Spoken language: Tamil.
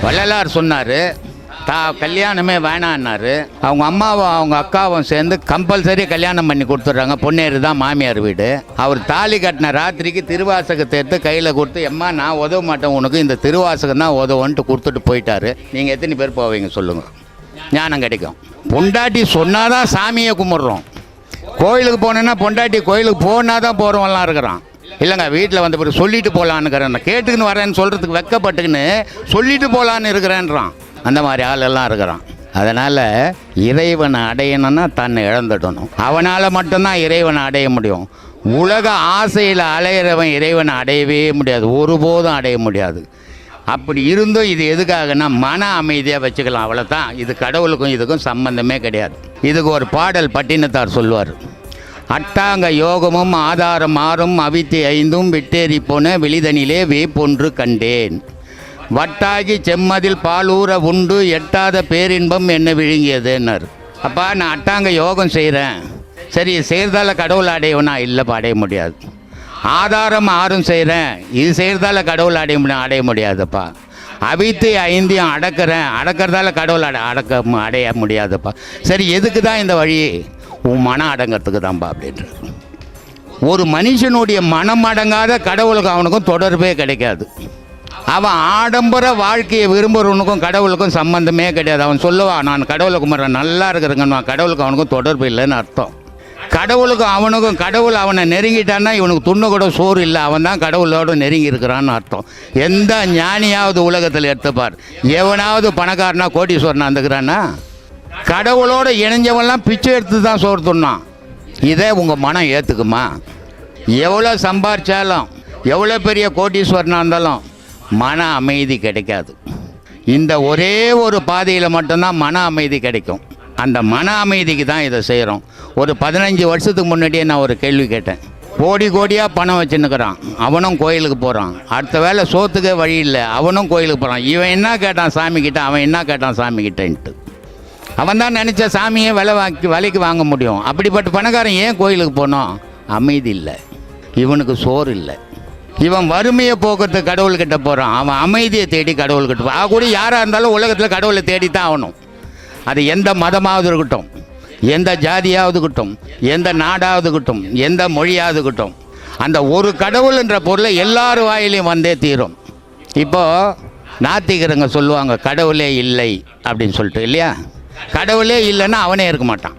வள்ளலார் சொன்னார், கல்யாணமே வேணான்னாரு. அவங்க அம்மாவும் அவங்க அக்காவும் சேர்ந்து கம்பல்சரி கல்யாணம் பண்ணி கொடுத்துட்றாங்க. பொன்னேறு தான் மாமியார் வீடு. அவர் தாலி கட்டின ராத்திரிக்கு திருவாசகத்தை எடுத்து கையில் கொடுத்து, எம்மா நான் உதவ மாட்டேன், உனக்கு இந்த திருவாசகம் தான் உதவுன்ட்டு கொடுத்துட்டு போயிட்டாரு. நீங்கள் எத்தனை பேர் போவீங்க சொல்லுங்கள்? ஞானம் கிடைக்கும். பொண்டாட்டி சொன்னாதான் சாமியை கும்பிட்றோம். கோயிலுக்கு போனேன்னா பொண்டாட்டி கோயிலுக்கு போனால் தான் போகிறவங்களாம் இருக்கிறான். இல்லைங்க, வீட்டில் வந்த பிறகு சொல்லிட்டு போகலான்னுக்கிறேன், கேட்டுக்குன்னு வரேன்னு சொல்கிறதுக்கு வெக்கப்பட்டுக்குன்னு சொல்லிட்டு போகலான்னு இருக்கிறேன்றான். அந்த மாதிரி ஆளெல்லாம் இருக்கிறான். அதனால் இறைவனை அடையணும்னா தன்னை இழந்துடணும். அவனால் மட்டும்தான் இறைவனை அடைய முடியும். உலக ஆசையில் அலையிறவன் இறைவனை அடையவே முடியாது, ஒருபோதும் அடைய முடியாது. அப்படி இருந்தும் இது எதுக்காகனா மன அமைதியாக வச்சுக்கலாம், அவ்வளோதான். இது கடவுளுக்கும் இதுக்கும் சம்பந்தமே கிடையாது. இதுக்கு ஒரு பாடல் பட்டினத்தார் சொல்லுவார். அட்டாங்க யோகமும் ஆதாரம் ஆறும் அவித்தி ஐந்தும் விட்டேறி போன வெளிதனிலே வேப்பொன்று கண்டேன். வட்டாகி செம்மதில் பாலூர உண்டு எட்டாத பேரின்பம் என்ன விழுங்கியதுன்னார். அப்பா நான் அட்டாங்க யோகம் செய்கிறேன், சரி செய்கிறதால கடவுள் அடையவனா? இல்லைப்பா, அடைய முடியாது. ஆதாரம் ஆறும் செய்கிறேன், இது செய்கிறதால கடவுள் அடைய முடியாதுப்பா. அவித்து ஐந்தையும் அடக்கிறதால கடவுள் அடைய முடியாதுப்பா. சரி, எதுக்கு தான் இந்த வழி? உன் மனம் அடங்கிறதுக்கு தான்ப்பா அப்படின்றது. ஒரு மனுஷனுடைய மனம் அடங்காத கடவுளுக்கு அவனுக்கும் தொடர்பே கிடைக்காது. அவன் ஆடம்பர வாழ்க்கையை விரும்புகிறவனுக்கும் கடவுளுக்கும் சம்பந்தமே கிடையாது. அவன் சொல்லுவான், நான் கடவுளை கும்பிட்றேன், நல்லா இருக்கிறேங்கன்னு. கடவுளுக்கு அவனுக்கும் தொடர்பு இல்லைன்னு அர்த்தம். கடவுளுக்கும் அவனுக்கும், கடவுள் அவனை நெருங்கிட்டான்னா இவனுக்கு துண்ணு கூட சோறு இல்லை, அவன் தான் கடவுளோடு நெருங்கி இருக்கிறான்னு அர்த்தம். எந்த ஞானியாவது உலகத்தில் எடுத்துப்பார், எவனாவது பணக்காரனா கோடீஸ்வரனா இருந்துக்கிறான்னா? கடவுளோடு இணைஞ்சவெல்லாம் பிச்சை எடுத்து தான் சோறு துண்ணான். இதே உங்கள் மனம் ஏற்றுக்குமா? எவ்வளோ சம்பாரிச்சாலும், எவ்வளோ பெரிய கோடீஸ்வரனாக இருந்தாலும் மன அமைதி கிடைக்காது. இந்த ஒரே ஒரு பாதையில் மட்டும்தான் மன அமைதி கிடைக்கும். அந்த மன அமைதிக்கு தான் இதை செய்கிறோம். ஒரு 15 வருஷத்துக்கு முன்னாடியே நான் ஒரு கேள்வி கேட்டேன். கோடியாக பணம் வச்சுன்னுக்கிறான், அவனும் கோயிலுக்கு போகிறான். அடுத்த வேளை சோத்துக்கே வழி இல்லை, அவனும் கோயிலுக்கு போகிறான். இவன் என்ன கேட்டான் சாமிக்கிட்ட, அவன் என்ன கேட்டான் சாமிக்கிட்டன்ட்டு. அவன் தான் நினச்ச சாமியை விலைக்கு வாங்க முடியும். அப்படிப்பட்ட பணக்காரன் ஏன் கோயிலுக்கு போனோம்? அமைதி இல்லை, இவனுக்கு சோறு இல்லை. இவன் வறுமையை போக்குறதுக்கு கடவுள்கிட்ட போகிறான், அவன் அமைதியை தேடி கடவுள்கிட்ட போ. கூட யாராக இருந்தாலும் உலகத்தில் கடவுளை தேடித்தான் ஆகணும். அது எந்த மதமாவது இருக்கட்டும், எந்த ஜாதியாவது இருக்கட்டும், எந்த நாடாவது இருக்கட்டும், எந்த மொழியாவது இருக்கட்டும், அந்த ஒரு கடவுள்ன்ற பொருளை எல்லார் வாயிலையும் வந்தே தீரும். இப்போது நாத்திகரங்க சொல்லுவாங்க கடவுளே இல்லை அப்படின்னு சொல்லிட்டு, இல்லையா? கடவுளே இல்லைன்னா அவனே இருக்க மாட்டான்.